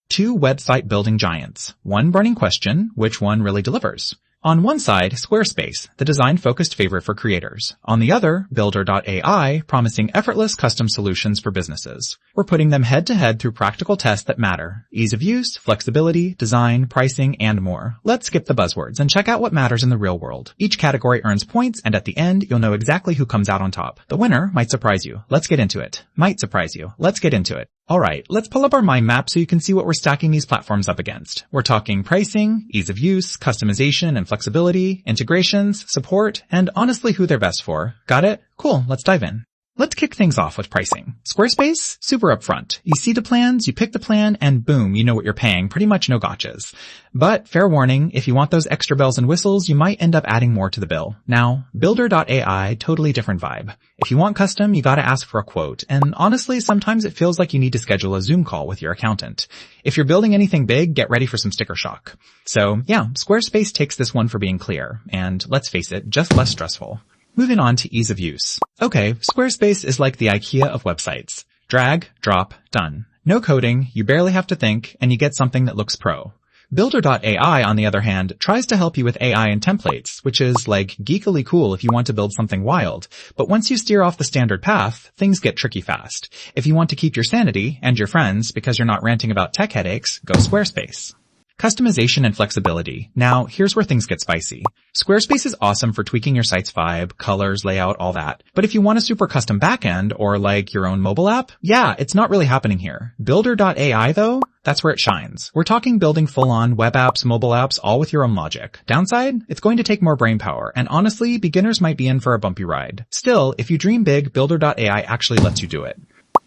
Two website building giants. One burning question, which one really delivers? On one side, Squarespace, the design-focused favorite for creators. On the other, Builder.ai, promising effortless custom solutions for businesses. We're putting them head-to-head through practical tests that matter. Ease of use, flexibility, design, pricing, and more. Let's skip the buzzwords and check out what matters in the real world. Each category earns points, and at the end, you'll know exactly who comes out on top. The winner might surprise you. Let's get into it. Might surprise you. Let's get into it. Alright, let's pull up our mind map so you can see what we're stacking these platforms up against. We're talking pricing, ease of use, customization and flexibility, integrations, support, and honestly who they're best for. Got it? Cool, let's dive in. Let's kick things off with pricing. Squarespace, super upfront. You see the plans, you pick the plan, and boom, you know what you're paying. Pretty much no gotchas. But fair warning, if you want those extra bells and whistles, you might end up adding more to the bill. Now, Builder.ai, totally different vibe. If you want custom, you gotta ask for a quote. And honestly, sometimes it feels like you need to schedule a Zoom call with your accountant. If you're building anything big, get ready for some sticker shock. So yeah, Squarespace takes this one for being clear. And let's face it, just less stressful. Moving on to ease of use. Okay, Squarespace is like the IKEA of websites. Drag, drop, done. No coding, you barely have to think, and you get something that looks pro. Builder.ai, on the other hand, tries to help you with AI and templates, which is like geekily cool if you want to build something wild. But once you steer off the standard path, things get tricky fast. If you want to keep your sanity and your friends because you're not ranting about tech headaches, go Squarespace. Customization and flexibility. Now, here's where things get spicy. Squarespace is awesome for tweaking your site's vibe, colors, layout, all that. But if you want a super custom backend or like your own mobile app, yeah, it's not really happening here. Builder.ai though, that's where it shines. We're talking building full-on web apps, mobile apps, all with your own logic. Downside? It's going to take more brainpower, and honestly, beginners might be in for a bumpy ride. Still, if you dream big, Builder.ai actually lets you do it.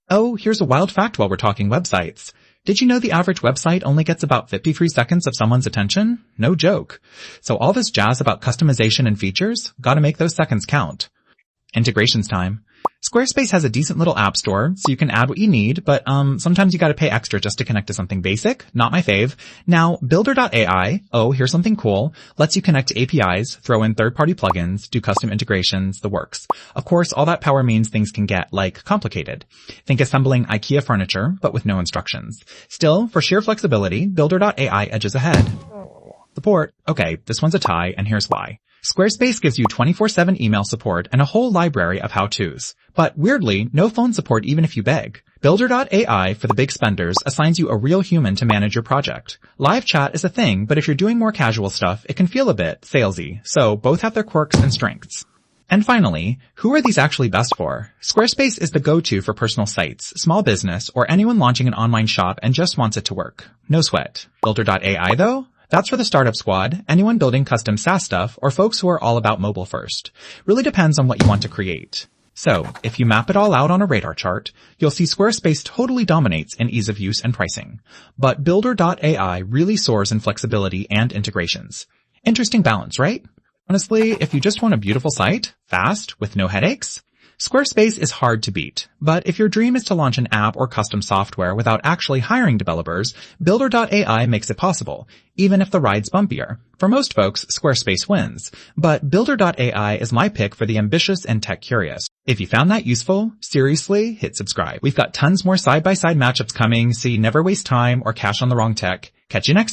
Oh, here's a wild fact while we're talking websites. Did you know the average website only gets about 53 seconds of someone's attention? No joke. So all this jazz about customization and features, gotta make those seconds count. Integrations time. Squarespace has a decent little app store, so you can add what you need, but sometimes you gotta pay extra just to connect to something basic. Not my fave. Now, Builder.ai, oh, here's something cool, lets you connect to APIs, throw in third-party plugins, do custom integrations, the works. Of course, all that power means things can get, complicated. Think assembling IKEA furniture, but with no instructions. Still, for sheer flexibility, Builder.ai edges ahead. Support. Okay, this one's a tie, and here's why. Squarespace gives you 24/7 email support and a whole library of how-tos. But weirdly, no phone support even if you beg. Builder.ai, for the big spenders, assigns you a real human to manage your project. Live chat is a thing, but if you're doing more casual stuff, it can feel a bit salesy. So both have their quirks and strengths. And finally, who are these actually best for? Squarespace is the go-to for personal sites, small business, or anyone launching an online shop and just wants it to work. No sweat. Builder.ai though? That's for the startup squad, anyone building custom SaaS stuff, or folks who are all about mobile first. Really depends on what you want to create. So, if you map it all out on a radar chart, you'll see Squarespace totally dominates in ease of use and pricing. But Builder.ai really soars in flexibility and integrations. Interesting balance, right? Honestly, if you just want a beautiful site, fast, with no headaches, Squarespace is hard to beat, but if your dream is to launch an app or custom software without actually hiring developers, Builder.ai makes it possible, even if the ride's bumpier. For most folks, Squarespace wins, but Builder.ai is my pick for the ambitious and tech curious. If you found that useful, seriously, hit subscribe. We've got tons more side-by-side matchups coming, so you never waste time or cash on the wrong tech. Catch you next time.